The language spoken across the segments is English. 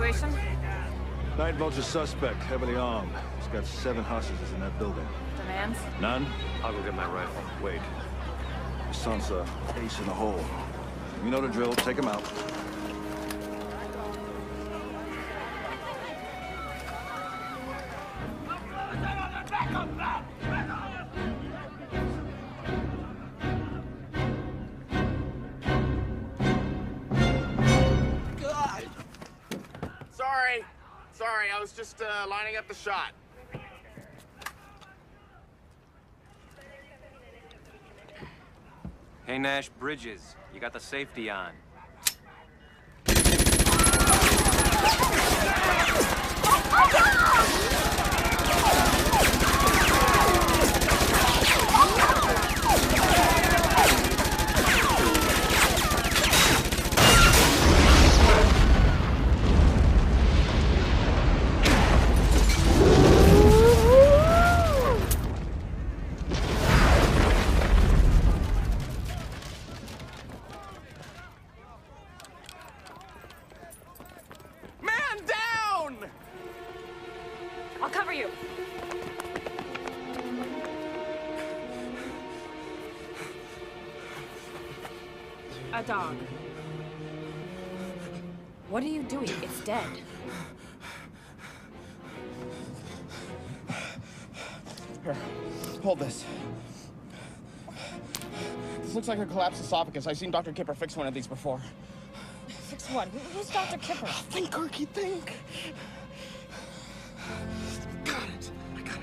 situation? Night Vulture suspect, heavily armed. He's got 7 hostages in that building. Demands? None? I'll go get my rifle. Wait. Your son's a ace in the hole. You know the drill. Take him out. Sorry, I was just lining up the shot. Hey, Nash Bridges, you got the safety on. I'll cover you. A dog. What are you doing? It's dead. Here, hold this. This looks like a collapsed esophagus. I've seen Dr. Kipper fix one of these before. Fix what? Who's Dr. Kipper? Think, Corky, think. Got it. I got it.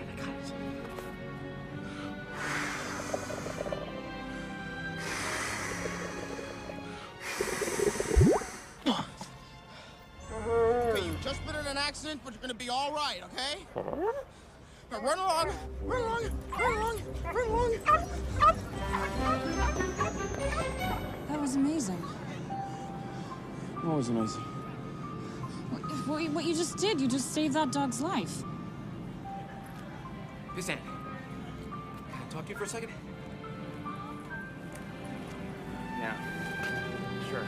Okay, you just been in an accident, but you're gonna be all right, okay? Now run along. That was amazing. What was amazing? What you just did, you just saved that dog's life. Miss Annie, can I talk to you for a second? Yeah, sure.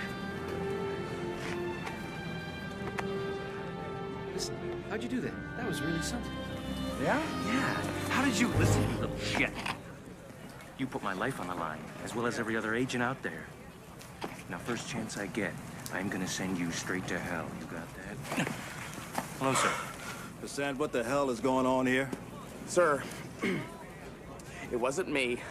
Listen, how'd you do that? That was really something. Yeah? Yeah. How did you listen, you little shit? You put my life on the line, as well as every other agent out there. Now, first chance I get, I'm gonna send you straight to hell. You got that? Hello, sir. Sand, what the hell is going on here? Sir, it wasn't me.